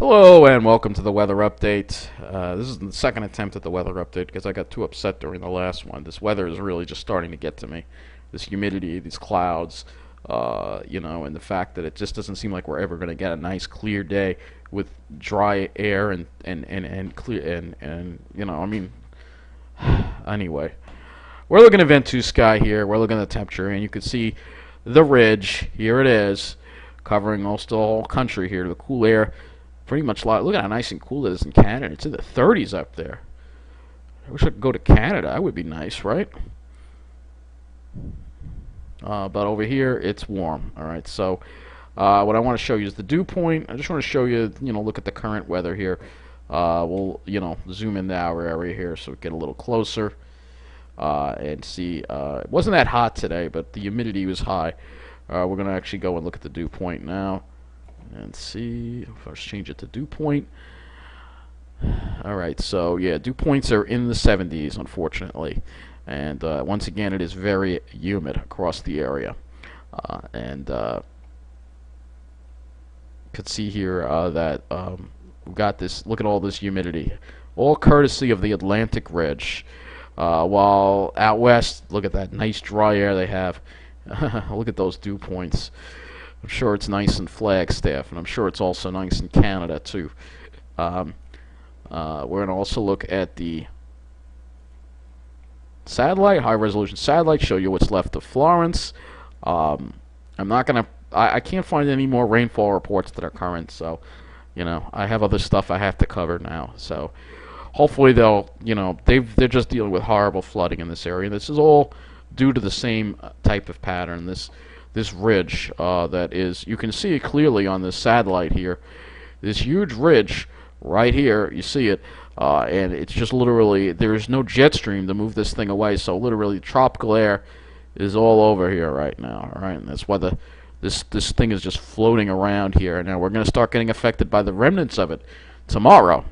Hello and welcome to the weather update. This is the second attempt at the weather update because I got too upset during the last one. This weather is really just starting to get to me. This humidity, these clouds, and the fact that it just doesn't seem like we're ever going to get a nice clear day with dry air and clear anyway. We're looking at Ventus sky here. We're looking at the temperature, and you can see the ridge. Here it is, covering most of the whole country here. The cool air. Pretty much like, look at how nice and cool it is in Canada. It's in the 30s up there. I wish I could go to Canada. That would be nice, right? But over here, it's warm. All right, so what I want to show you is the dew point. I just want to show you, look at the current weather here. We'll, zoom into our area here so we get a little closer and see. It wasn't that hot today, but the humidity was high. We're going to actually go and look at the dew point now. And see, first change it to dew point. Alright, so yeah, dew points are in the 70s, unfortunately. And once again, it is very humid across the area. You could see here that we've got this, look at all this humidity. All courtesy of the Atlantic Ridge. While out west, look at that nice dry air they have. Look at those dew points. I'm sure it's nice in Flagstaff, and I'm sure it's also nice in Canada, too. We're going to also look at the satellite, high-resolution satellite, show you what's left of Florence. I'm not going to, I can't find any more rainfall reports that are current, so, I have other stuff I have to cover now. So, hopefully they'll, they're just dealing with horrible flooding in this area. This is all due to the same type of pattern. This ridge that is, you can see it clearly on this satellite here. This huge ridge right here, you see it, and it's just literally, there is no jet stream to move this thing away, so literally tropical air is all over here right now, all right? And that's why this thing is just floating around here. Now we're going to start getting affected by the remnants of it tomorrow.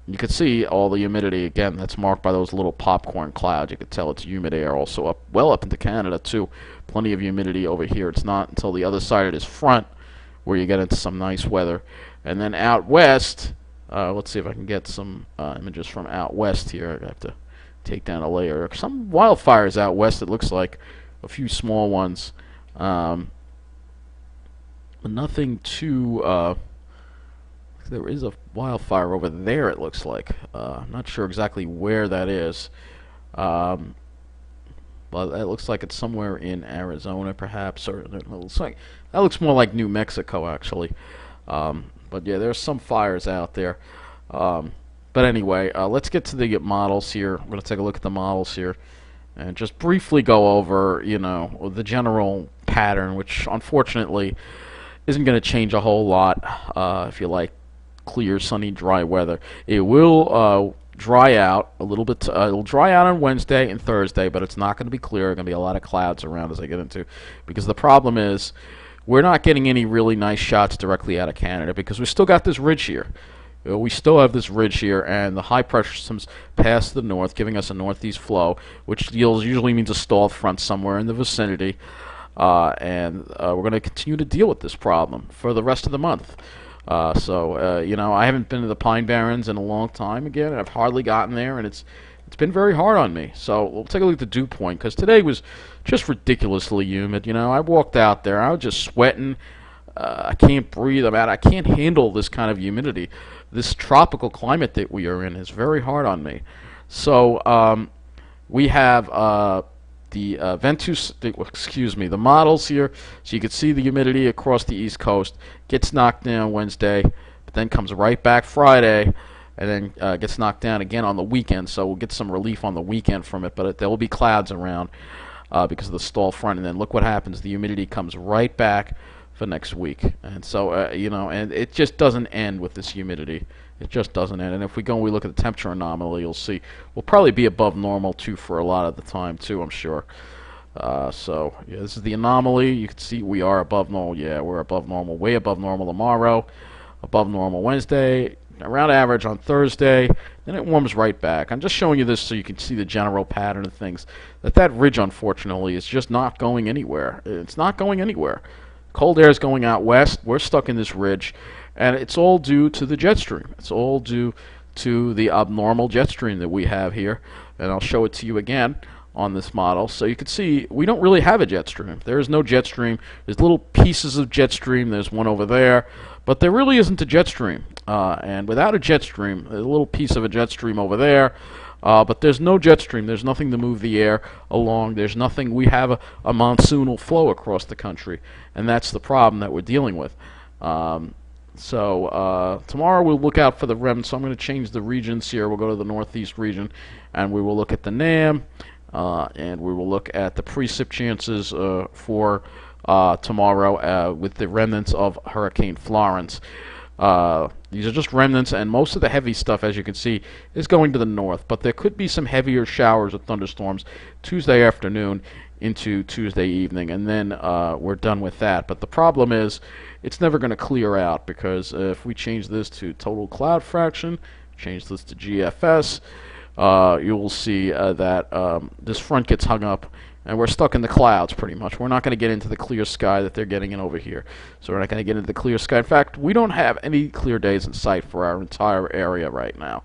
You can see all the humidity again. That's marked by those little popcorn clouds. You can tell it's humid air also well up into Canada too. Plenty of humidity over here. It's not until the other side of this front where you get into some nice weather. And then out west, let's see if I can get some images from out west here. I have to take down a layer. Some wildfires out west. It looks like a few small ones, but nothing too. There is a wildfire over there, it looks like. I'm not sure exactly where that is. But it looks like it's somewhere in Arizona, perhaps. Or it looks like, that looks more like New Mexico, actually. But yeah, there's some fires out there. But anyway, let's get to the models here. I'm going to take a look at the models here. And just briefly go over, the general pattern, which unfortunately isn't going to change a whole lot if you like clear, sunny, dry weather. It will dry out a little bit. It'll dry out on Wednesday and Thursday, but it's not going to be clear. There's going to be a lot of clouds around as I get into, because the problem is we're not getting any really nice shots directly out of Canada because we still got this ridge here. We still have this ridge here, and the high pressure systems pass the north, giving us a northeast flow, which usually means a stalled front somewhere in the vicinity. And we're going to continue to deal with this problem for the rest of the month. I haven't been to the Pine Barrens in a long time again, and I've hardly gotten there, and it's been very hard on me. So we'll take a look at the dew point, because today was just ridiculously humid. I walked out there, I was just sweating. I can't breathe. I can't handle this kind of humidity. This tropical climate that we are in is very hard on me. So we have the the models here, so you can see the humidity across the East Coast gets knocked down Wednesday, but then comes right back Friday, and then gets knocked down again on the weekend. So we'll get some relief on the weekend from it, but there will be clouds around because of the stall front. And then look what happens: the humidity comes right back for next week, and so and it just doesn't end with this humidity. It just doesn't end. And if we go and we look at the temperature anomaly, you'll see we'll probably be above normal too for a lot of the time too, I'm sure. So yeah, this is the anomaly. You can see we are above normal. Yeah, we're above normal, way above normal tomorrow, above normal Wednesday, around average on Thursday. Then it warms right back. I'm just showing you this so you can see the general pattern of things. That ridge, unfortunately, is just not going anywhere. It's not going anywhere. Cold air is going out west. We're stuck in this ridge, and it's all due to the jet stream. It's all due to the abnormal jet stream that we have here, and I'll show it to you again on this model. So you can see we don't really have a jet stream. There is no jet stream. There's little pieces of jet stream. There's one over there, but there really isn't a jet stream. And without a jet stream, there's a little piece of a jet stream over there, but there's no jet stream. There's nothing to move the air along. There's nothing. We have a monsoonal flow across the country, and that's the problem that we're dealing with. So tomorrow we'll look out for the remnants. So I'm going to change the regions here. We'll go to the northeast region, and we will look at the NAM, and we will look at the precip chances for tomorrow with the remnants of Hurricane Florence. These are just remnants, and most of the heavy stuff, as you can see, is going to the north. But there could be some heavier showers or thunderstorms Tuesday afternoon into Tuesday evening, and then we're done with that. But the problem is it's never going to clear out, because if we change this to total cloud fraction, change this to GFS, you will see that this front gets hung up, and we're stuck in the clouds pretty much. We're not going to get into the clear sky that they're getting in over here. So we're not going to get into the clear sky. In fact, we don't have any clear days in sight for our entire area right now,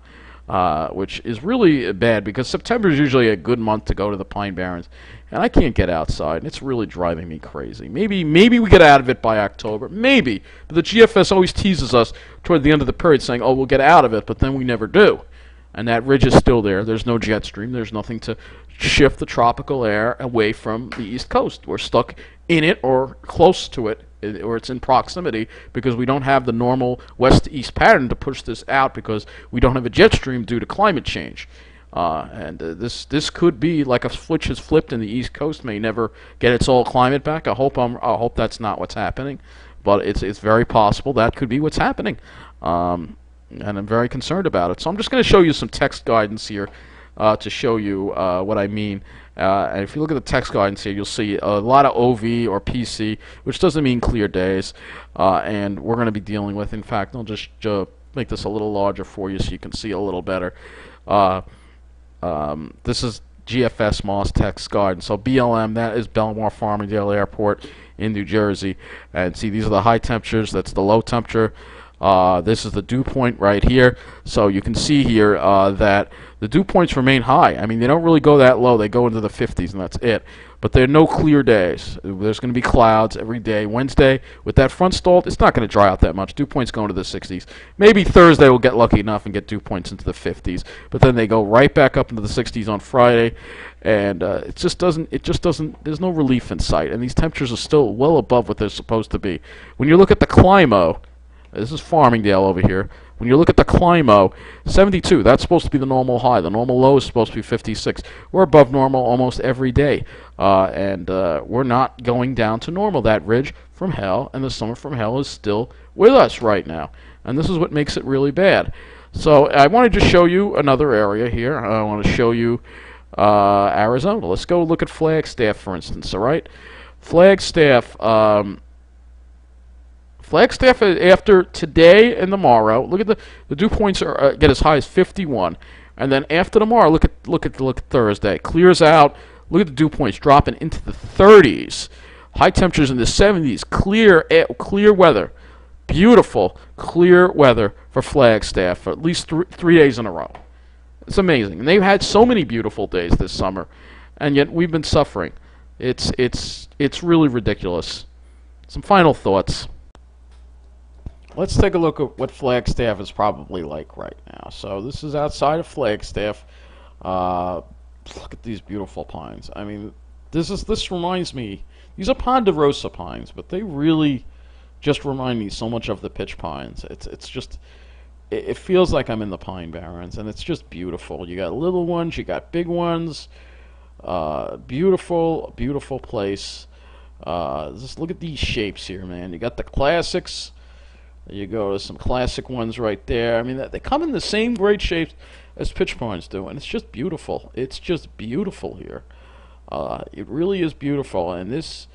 which is really bad, because September is usually a good month to go to the Pine Barrens, and I can't get outside, and it's really driving me crazy. Maybe we get out of it by October, maybe, but the GFS always teases us toward the end of the period saying, oh, we'll get out of it, but then we never do. And that ridge is still there. There's no jet stream. There's nothing to shift the tropical air away from the East Coast. We're stuck in it or close to it, or it's in proximity, because we don't have the normal west-to-east pattern to push this out, because we don't have a jet stream due to climate change. This could be like a switch has flipped, and the East Coast may never get its old climate back. I hope that's not what's happening, but it's very possible that could be what's happening. And I'm very concerned about it. So I'm just going to show you some text guidance here to show you what I mean. And if you look at the text guidance here, you'll see a lot of OV or PC, which doesn't mean clear days. And we're going to be dealing with, in fact, I'll just make this a little larger for you so you can see a little better. This is GFS Moss text guidance. So BLM, that is Belmar Farmingdale Airport in New Jersey. And see, these are the high temperatures. That's the low temperature. This is the dew point right here. So you can see here that the dew points remain high. I mean, they don't really go that low. They go into the 50s, and that's it. But there are no clear days. There's going to be clouds every day. Wednesday, with that front stalled, it's not going to dry out that much. Dew points go into the 60s. Maybe Thursday we'll get lucky enough and get dew points into the 50s. But then they go right back up into the 60s on Friday. And it just doesn't, there's no relief in sight. And these temperatures are still well above what they're supposed to be. When you look at the Climo, this is Farmingdale over here. When you look at the Climo, 72, that's supposed to be the normal high. The normal low is supposed to be 56. We're above normal almost every day. And we're not going down to normal. That ridge from hell and the summer from hell is still with us right now. And this is what makes it really bad. So I wanted to show you another area here. I want to show you Arizona. Let's go look at Flagstaff, for instance, all right? Flagstaff... Flagstaff, after today and tomorrow, look at the dew points are get as high as 51, and then after tomorrow, look at Thursday, clears out. Look at the dew points dropping into the 30s, high temperatures in the 70s, clear weather, beautiful clear weather for Flagstaff for at least three days in a row. It's amazing, and they've had so many beautiful days this summer, and yet we've been suffering. It's really ridiculous. Some final thoughts. Let's take a look at what Flagstaff is probably like right now. So this is outside of Flagstaff. Look at these beautiful pines. I mean, this reminds me. These are ponderosa pines, but they really just remind me so much of the pitch pines. It's just, it feels like I'm in the Pine Barrens, and it's just beautiful. You got little ones, you got big ones. Beautiful, beautiful place. Just look at these shapes here, man. You got the classics. You go to some classic ones right there. I mean, they come in the same great shapes as pitch pines do, and it's just beautiful. It's just beautiful here. It really is beautiful, and this,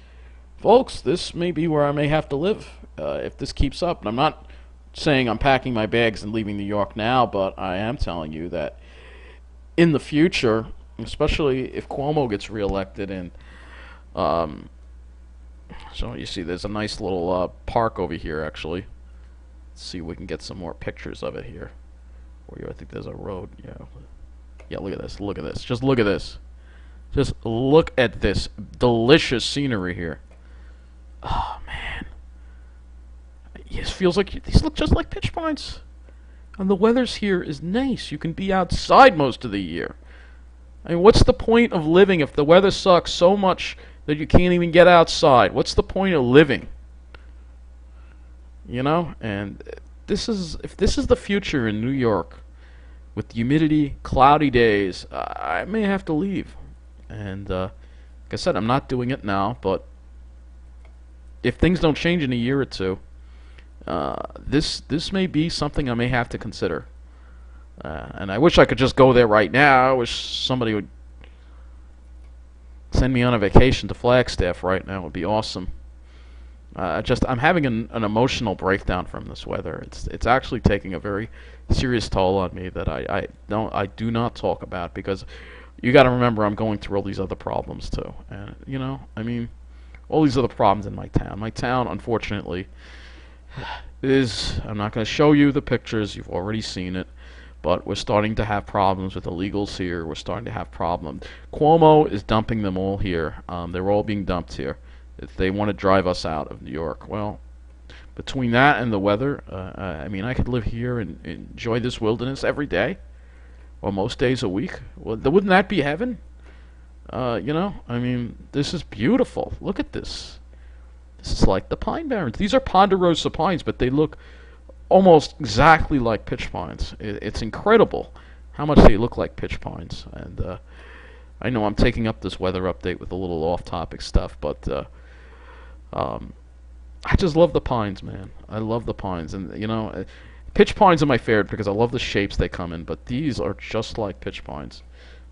folks, this may be where I may have to live if this keeps up. And I'm not saying I'm packing my bags and leaving New York now, but I am telling you that in the future, especially if Cuomo gets reelected in So you see, there's a nice little park over here, actually. Let's see if we can get some more pictures of it here. Where I think there's a road. Yeah. Yeah, look at this. Look at this. Just look at this. Just look at this delicious scenery here. Oh, man. It feels like these look just like pitch pines. And the weather's here is nice. You can be outside most of the year. I mean, what's the point of living if the weather sucks so much that you can't even get outside? What's the point of living? You know? And if this is the future in New York, with humidity, cloudy days, I may have to leave. And like I said, I'm not doing it now, but if things don't change in a year or two, this may be something I may have to consider. And I wish I could just go there right now. I wish somebody would send me on a vacation to Flagstaff right now. It would be awesome. I'm having an emotional breakdown from this weather. It's actually taking a very serious toll on me that I do not talk about, because you got to remember I'm going through all these other problems too. And you know, I mean, all these other problems in my town. My town, unfortunately, I'm not going to show you the pictures. You've already seen it. But we're starting to have problems with illegals here. We're starting to have problems. Cuomo is dumping them all here. They're all being dumped here. If they want to drive us out of New York. Well, between that and the weather, I mean, I could live here and enjoy this wilderness every day, or most days a week. Well, wouldn't that be heaven? You know, I mean, this is beautiful. Look at this. This is like the Pine Barrens. These are ponderosa pines, but they look almost exactly like pitch pines. It's incredible how much they look like pitch pines. And I know I'm taking up this weather update with a little off-topic stuff, but I just love the pines, man. I love the pines. And, you know, pitch pines are my favorite because I love the shapes they come in, but these are just like pitch pines.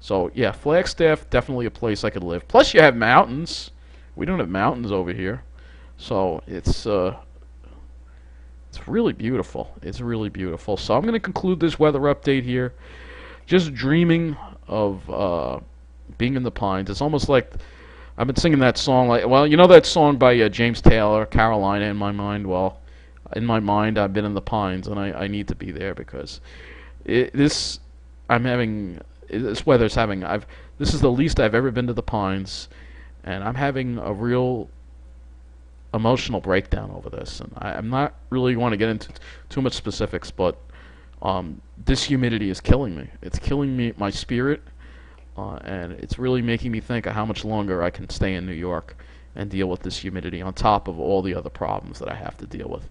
So, yeah, Flagstaff, definitely a place I could live. Plus, you have mountains. We don't have mountains over here. So, it's really beautiful. It's really beautiful. So, I'm going to conclude this weather update here. Just dreaming of being in the pines. It's almost like I've been singing that song. Like, well, you know that song by James Taylor, Carolina, in my mind. Well, in my mind, I've been in the pines, and I need to be there because this weather's having. This is the least I've ever been to the pines, and I'm having a real emotional breakdown over this. And I'm not really want to get into too much specifics, but this humidity is killing me. It's killing me, my spirit. And it's really making me think of how much longer I can stay in New York and deal with this humidity on top of all the other problems that I have to deal with.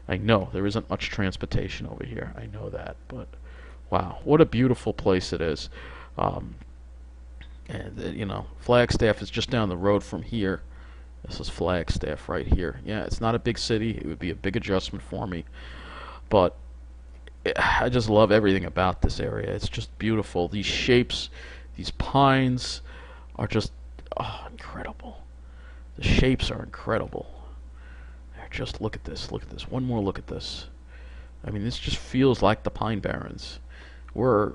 I know there isn't much transportation over here. I know that, but wow, what a beautiful place it is. You know, Flagstaff is just down the road from here. This is Flagstaff right here. Yeah, it's not a big city. It would be a big adjustment for me, but I just love everything about this area. It's just beautiful. These shapes, these pines are just incredible. The shapes are incredible. Just look at this. Look at this. One more look at this. I mean, this just feels like the Pine Barrens. We're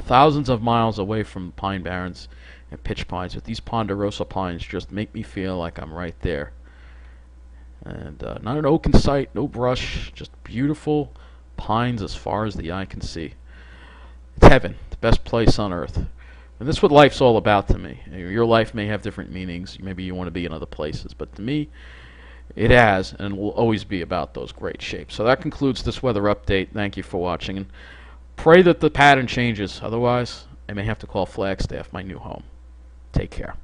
thousands of miles away from Pine Barrens and pitch pines, but these ponderosa pines just make me feel like I'm right there. And not an oak in sight, no brush, just beautiful pines as far as the eye can see. It's heaven, the best place on earth. And this is what life's all about to me. Your life may have different meanings. Maybe you want to be in other places, but to me, it has and will always be about those great shapes. So that concludes this weather update. Thank you for watching, and pray that the pattern changes. Otherwise, I may have to call Flagstaff my new home. Take care.